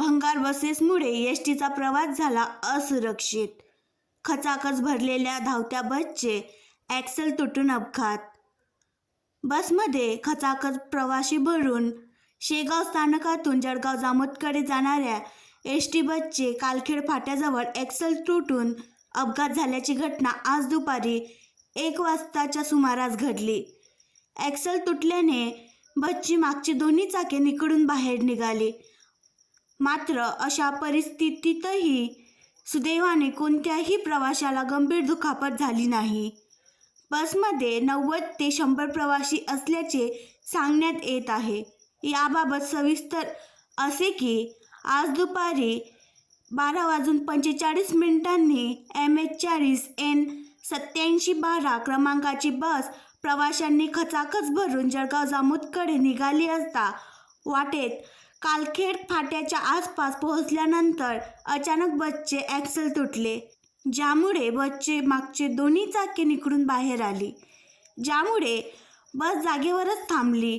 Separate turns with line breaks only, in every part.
भंगार बसेसमुळे एसटीचा प्रवास झाला असुरक्षित. खचाखच भरलेल्या धावत्या बसचे ॲक्सल तुटून अपघात. बसमध्ये खचाखच प्रवासी भरून शेगाव स्थानकातून जळगाव जामोदकडे जाणाऱ्या एसटी बसचे कालखेड फाट्याजवळ ॲक्सल तुटून अपघात झाल्याची घटना आज दुपारी 1 वाजताच्या सुमारास घडली. ॲक्सल तुटल्याने बसची मागची दोन्ही चाके निखळून बाहेर निघाली. मात्र अशा परिस्थितीतही सुदैवाने कोणत्याही प्रवाशाला गंभीर दुखापत झाली नाही. बसमध्ये 90 ते 100 प्रवासी असल्याचे सांगण्यात येत आहे. याबाबत सविस्तर असे की आज दुपारी 12:45 MH40N 8712 क्रमांकाची बस प्रवाशांनी खचाखच भरून जळगाव जामोदकडे निघाली असता वाटेत कालखेड फाट्याच्या आसपास पोहोचल्यानंतर अचानक बसचे ॲक्सल तुटले, ज्यामुळे बसचे मागचे दोन्ही चाके निखळून बाहेर आली, ज्यामुळे बस जागेवरच थांबली.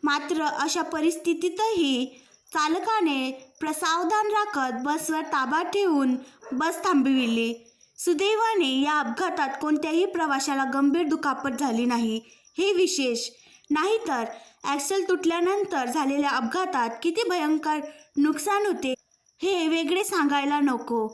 मात्र अशा परिस्थितीतही चालकाने प्रसावधान राखत बसवर ताबा ठेवून बस थांबविली. सुदैवाने या अपघातात कोणत्याही प्रवाशाला गंभीर दुखापत झाली नाही, हे विशेष. नाहीतर ॲक्सल तुटल्यानंतर झालेल्या अपघातात किती भयंकर नुकसान होते हे वेगळे सांगायला नको.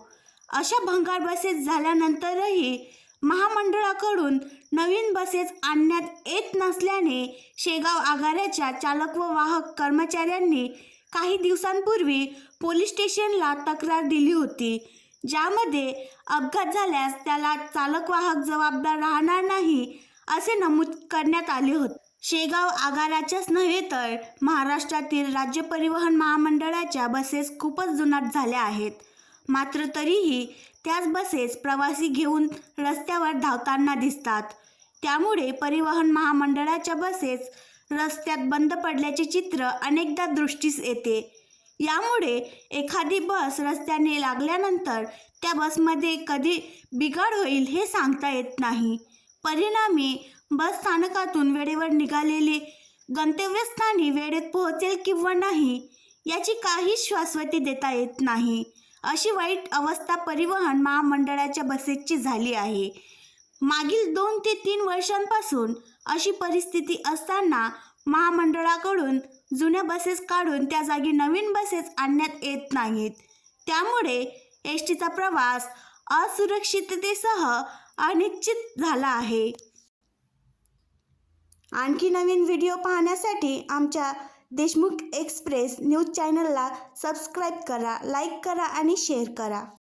अशा भंगार बसेस झाल्यानंतरही महामंडळाकडून नवीन बसेस आणण्यात येत नसल्याने शेगाव आगाराच्या चालक व वाहक कर्मचाऱ्यांनी काही दिवसांपूर्वी पोलीस स्टेशनला तक्रार दिली होती, ज्यामध्ये अपघात झाल्यास त्याला चालक वाहक जबाबदार राहणार नाही असे नमूद करण्यात आले होते. शेगाव आगाराच्याच नव्हे तर महाराष्ट्रातील राज्य परिवहन महामंडळाच्या बसेस खूपच जुनाट झाल्या आहेत. मात्र तरीही त्याच बसेस प्रवासी घेऊन रस्त्यावर धावताना दिसतात. त्यामुळे परिवहन महामंडळाच्या बसेस रस्त्यात बंद पडल्याचे चित्र अनेकदा दृष्टीस येते. यामुळे एखादी बस रस्त्याने लागल्यानंतर त्या बसमध्ये कधी बिघाड होईल हे सांगता येत नाही. परिणामी बस स्थानकातून वेळेवर निघालेली गंतव्यस्थानी वेळेत पोहोचेल किंवा नाही याची काहीच शाश्वती देता येत नाही. अशी वाईट अवस्था परिवहन महामंडळाच्या बसेसची झाली आहे. मागील 2 ते 3 वर्षांपासून अशी परिस्थिती असताना महामंडळाकडून जुन्या बसेस काढून त्या जागी नवीन बसेस आणण्यात येत नाहीत. त्यामुळे एसटीचा प्रवास असुरक्षिततेसह अनिश्चित झाला आहे. आणखी नवीन व्हिडिओ पाहण्यासाठी आमच्या देशमुख एक्सप्रेस न्यूज चॅनलला सबस्क्राईब करा, लाईक करा आणि शेअर करा.